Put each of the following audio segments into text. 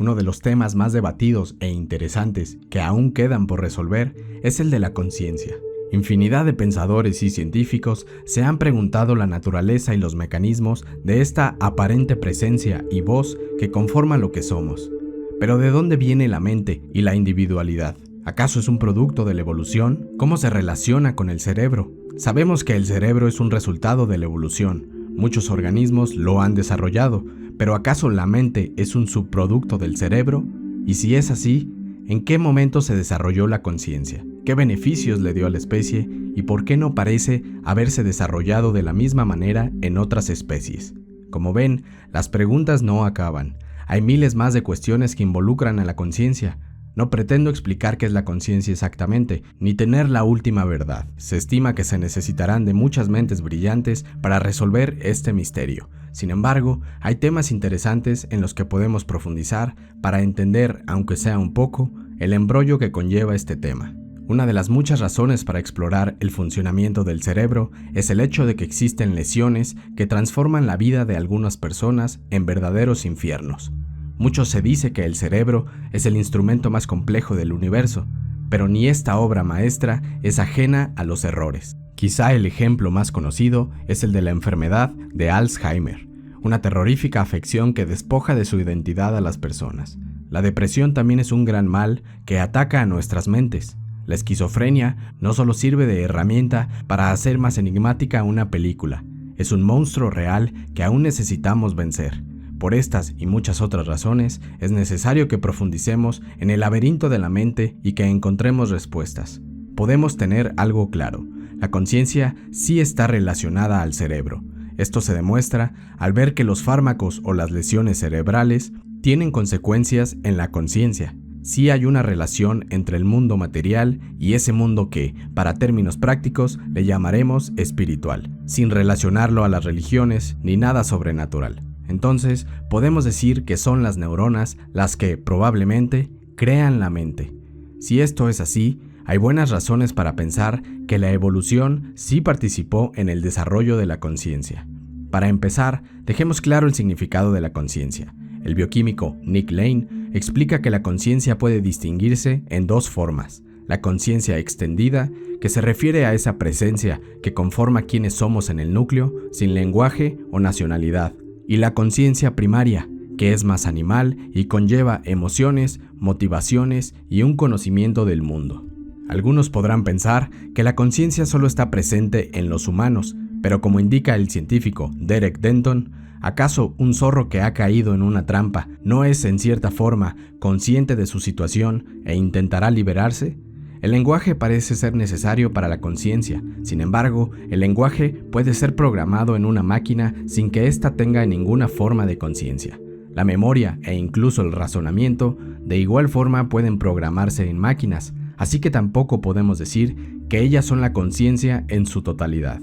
Uno de los temas más debatidos e interesantes que aún quedan por resolver es el de la conciencia. Infinidad de pensadores y científicos se han preguntado la naturaleza y los mecanismos de esta aparente presencia y voz que conforma lo que somos. Pero ¿de dónde viene la mente y la individualidad? ¿Acaso es un producto de la evolución? ¿Cómo se relaciona con el cerebro? Sabemos que el cerebro es un resultado de la evolución. Muchos organismos lo han desarrollado, pero ¿acaso la mente es un subproducto del cerebro? Y si es así, ¿en qué momento se desarrolló la conciencia? ¿Qué beneficios le dio a la especie? ¿Y por qué no parece haberse desarrollado de la misma manera en otras especies? Como ven, las preguntas no acaban. Hay miles más de cuestiones que involucran a la conciencia. No pretendo explicar qué es la conciencia exactamente, ni tener la última verdad. Se estima que se necesitarán de muchas mentes brillantes para resolver este misterio. Sin embargo, hay temas interesantes en los que podemos profundizar para entender, aunque sea un poco, el embrollo que conlleva este tema. Una de las muchas razones para explorar el funcionamiento del cerebro es el hecho de que existen lesiones que transforman la vida de algunas personas en verdaderos infiernos. Mucho se dice que el cerebro es el instrumento más complejo del universo, pero ni esta obra maestra es ajena a los errores. Quizá el ejemplo más conocido es el de la enfermedad de Alzheimer, una terrorífica afección que despoja de su identidad a las personas. La depresión también es un gran mal que ataca a nuestras mentes. La esquizofrenia no solo sirve de herramienta para hacer más enigmática una película, es un monstruo real que aún necesitamos vencer. Por estas y muchas otras razones, es necesario que profundicemos en el laberinto de la mente y que encontremos respuestas. Podemos tener algo claro: la conciencia sí está relacionada al cerebro. Esto se demuestra al ver que los fármacos o las lesiones cerebrales tienen consecuencias en la conciencia. Sí hay una relación entre el mundo material y ese mundo que, para términos prácticos, le llamaremos espiritual, sin relacionarlo a las religiones ni nada sobrenatural. Entonces, podemos decir que son las neuronas las que, probablemente, crean la mente. Si esto es así, hay buenas razones para pensar que la evolución sí participó en el desarrollo de la conciencia. Para empezar, dejemos claro el significado de la conciencia. El bioquímico Nick Lane explica que la conciencia puede distinguirse en dos formas: la conciencia extendida, que se refiere a esa presencia que conforma quienes somos en el núcleo, sin lenguaje o nacionalidad, y la conciencia primaria, que es más animal y conlleva emociones, motivaciones y un conocimiento del mundo. Algunos podrán pensar que la conciencia solo está presente en los humanos, pero como indica el científico Derek Denton, ¿acaso un zorro que ha caído en una trampa no es en cierta forma consciente de su situación e intentará liberarse? El lenguaje parece ser necesario para la conciencia. Sin embargo, el lenguaje puede ser programado en una máquina sin que ésta tenga ninguna forma de conciencia. La memoria e incluso el razonamiento de igual forma pueden programarse en máquinas, así que tampoco podemos decir que ellas son la conciencia en su totalidad.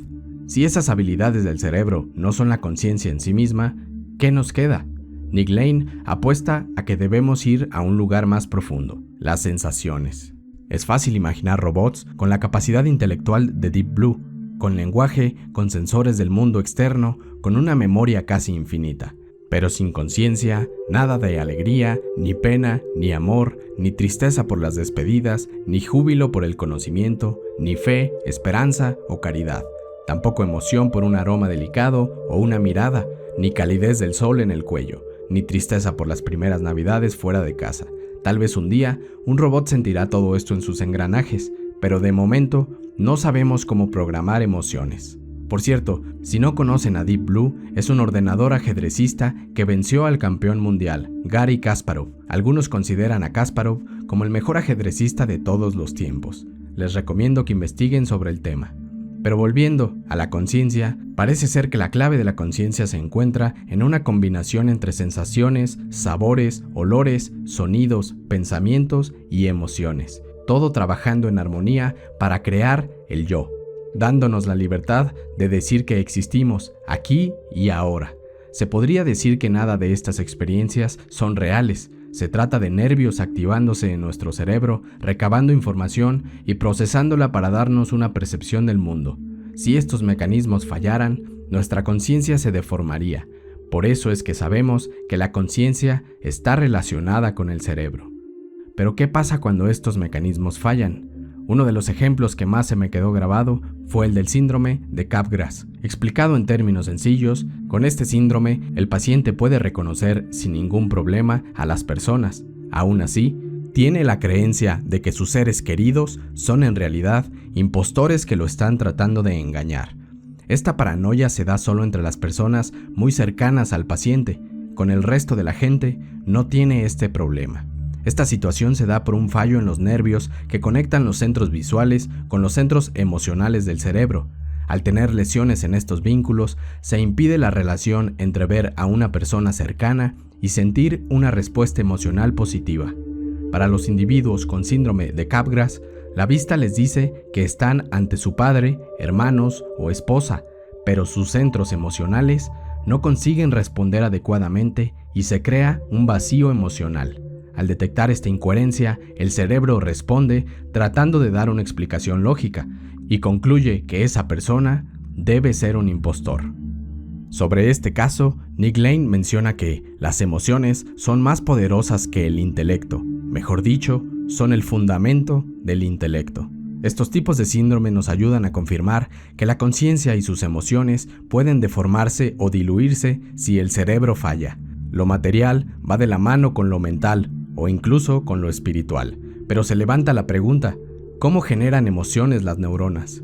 Si esas habilidades del cerebro no son la conciencia en sí misma, ¿qué nos queda? Nick Lane apuesta a que debemos ir a un lugar más profundo: las sensaciones. Es fácil imaginar robots con la capacidad intelectual de Deep Blue, con lenguaje, con sensores del mundo externo, con una memoria casi infinita. Pero sin conciencia, nada de alegría, ni pena, ni amor, ni tristeza por las despedidas, ni júbilo por el conocimiento, ni fe, esperanza o caridad. Tampoco emoción por un aroma delicado o una mirada, ni calidez del sol en el cuello, ni tristeza por las primeras navidades fuera de casa. Tal vez un día, un robot sentirá todo esto en sus engranajes, pero de momento no sabemos cómo programar emociones. Por cierto, si no conocen a Deep Blue, es un ordenador ajedrecista que venció al campeón mundial, Garry Kasparov. Algunos consideran a Kasparov como el mejor ajedrecista de todos los tiempos. Les recomiendo que investiguen sobre el tema. Pero volviendo a la conciencia, parece ser que la clave de la conciencia se encuentra en una combinación entre sensaciones, sabores, olores, sonidos, pensamientos y emociones, todo trabajando en armonía para crear el yo, dándonos la libertad de decir que existimos aquí y ahora. Se podría decir que nada de estas experiencias son reales. Se trata de nervios activándose en nuestro cerebro, recabando información y procesándola para darnos una percepción del mundo. Si estos mecanismos fallaran, nuestra conciencia se deformaría. Por eso es que sabemos que la conciencia está relacionada con el cerebro. Pero ¿qué pasa cuando estos mecanismos fallan? Uno de los ejemplos que más se me quedó grabado fue el del síndrome de Capgras. Explicado en términos sencillos, con este síndrome el paciente puede reconocer sin ningún problema a las personas. Aún así, tiene la creencia de que sus seres queridos son en realidad impostores que lo están tratando de engañar. Esta paranoia se da solo entre las personas muy cercanas al paciente. Con el resto de la gente no tiene este problema. Esta situación se da por un fallo en los nervios que conectan los centros visuales con los centros emocionales del cerebro. Al tener lesiones en estos vínculos, se impide la relación entre ver a una persona cercana y sentir una respuesta emocional positiva. Para los individuos con síndrome de Capgras, la vista les dice que están ante su padre, hermanos o esposa, pero sus centros emocionales no consiguen responder adecuadamente y se crea un vacío emocional. Al detectar esta incoherencia, el cerebro responde tratando de dar una explicación lógica y concluye que esa persona debe ser un impostor. Sobre este caso, Nick Lane menciona que las emociones son más poderosas que el intelecto, mejor dicho, son el fundamento del intelecto. Estos tipos de síndrome nos ayudan a confirmar que la conciencia y sus emociones pueden deformarse o diluirse si el cerebro falla. Lo material va de la mano con lo mental o incluso con lo espiritual, pero se levanta la pregunta, ¿cómo generan emociones las neuronas?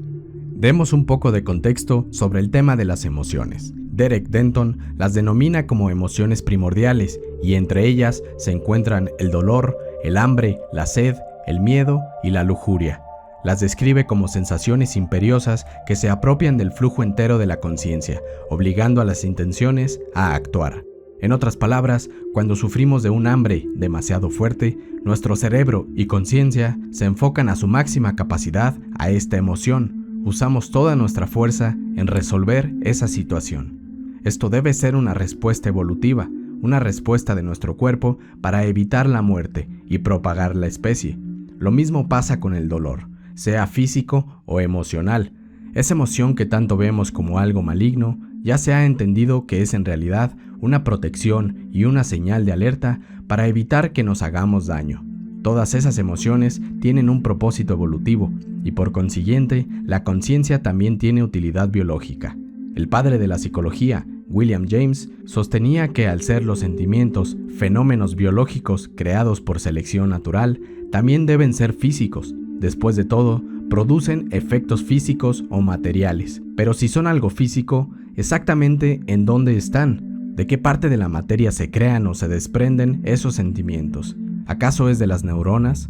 Demos un poco de contexto sobre el tema de las emociones. Derek Denton las denomina como emociones primordiales y entre ellas se encuentran el dolor, el hambre, la sed, el miedo y la lujuria. Las describe como sensaciones imperiosas que se apropian del flujo entero de la conciencia, obligando a las intenciones a actuar. En otras palabras, cuando sufrimos de un hambre demasiado fuerte, nuestro cerebro y conciencia se enfocan a su máxima capacidad a esta emoción. Usamos toda nuestra fuerza en resolver esa situación. Esto debe ser una respuesta evolutiva, una respuesta de nuestro cuerpo para evitar la muerte y propagar la especie. Lo mismo pasa con el dolor, sea físico o emocional. Esa emoción que tanto vemos como algo maligno, ya se ha entendido que es en realidad una protección y una señal de alerta para evitar que nos hagamos daño. Todas esas emociones tienen un propósito evolutivo y por consiguiente la conciencia también tiene utilidad biológica. El padre de la psicología, William James, sostenía que al ser los sentimientos fenómenos biológicos creados por selección natural, también deben ser físicos. Después de todo, producen efectos físicos o materiales. Pero si son algo físico, exactamente ¿en dónde están? ¿De qué parte de la materia se crean o se desprenden esos sentimientos? ¿Acaso es de las neuronas?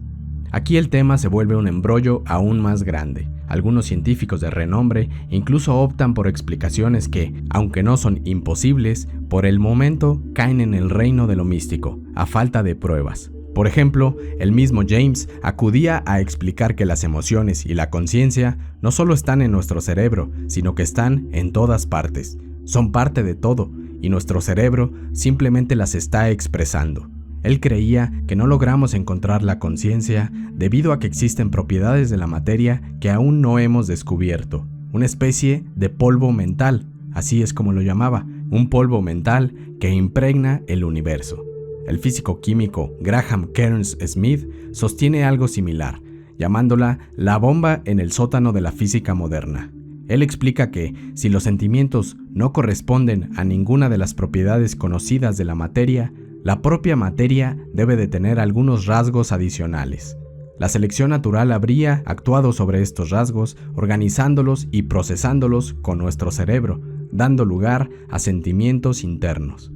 Aquí el tema se vuelve un embrollo aún más grande. Algunos científicos de renombre incluso optan por explicaciones que, aunque no son imposibles, por el momento caen en el reino de lo místico, a falta de pruebas. Por ejemplo, el mismo James acudía a explicar que las emociones y la conciencia no solo están en nuestro cerebro, sino que están en todas partes. Son parte de todo, y nuestro cerebro simplemente las está expresando. Él creía que no logramos encontrar la conciencia debido a que existen propiedades de la materia que aún no hemos descubierto. Una especie de polvo mental, así es como lo llamaba, un polvo mental que impregna el universo. El físico químico Graham Kearns Smith sostiene algo similar, llamándola la bomba en el sótano de la física moderna. Él explica que, si los sentimientos no corresponden a ninguna de las propiedades conocidas de la materia, la propia materia debe de tener algunos rasgos adicionales. La selección natural habría actuado sobre estos rasgos, organizándolos y procesándolos con nuestro cerebro, dando lugar a sentimientos internos.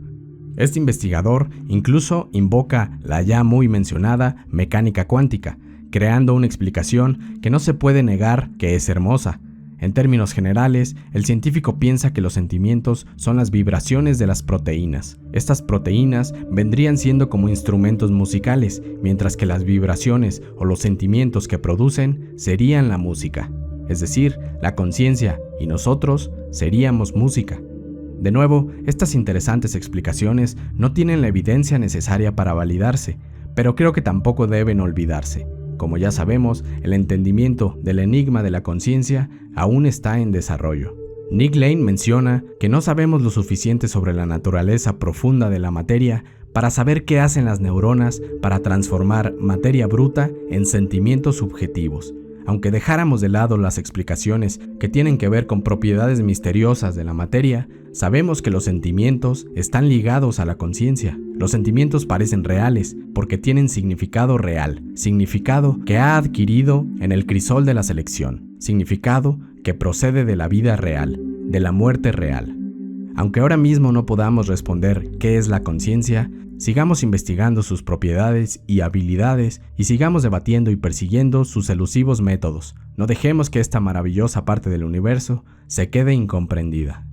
Este investigador incluso invoca la ya muy mencionada mecánica cuántica, creando una explicación que no se puede negar que es hermosa. En términos generales, el científico piensa que los sentimientos son las vibraciones de las proteínas. Estas proteínas vendrían siendo como instrumentos musicales, mientras que las vibraciones o los sentimientos que producen serían la música. Es decir, la conciencia y nosotros seríamos música. De nuevo, estas interesantes explicaciones no tienen la evidencia necesaria para validarse, pero creo que tampoco deben olvidarse. Como ya sabemos, el entendimiento del enigma de la conciencia aún está en desarrollo. Nick Lane menciona que no sabemos lo suficiente sobre la naturaleza profunda de la materia para saber qué hacen las neuronas para transformar materia bruta en sentimientos subjetivos. Aunque dejáramos de lado las explicaciones que tienen que ver con propiedades misteriosas de la materia, sabemos que los sentimientos están ligados a la conciencia. Los sentimientos parecen reales porque tienen significado real, significado que ha adquirido en el crisol de la selección, significado que procede de la vida real, de la muerte real. Aunque ahora mismo no podamos responder qué es la conciencia, sigamos investigando sus propiedades y habilidades y sigamos debatiendo y persiguiendo sus elusivos métodos. No dejemos que esta maravillosa parte del universo se quede incomprendida.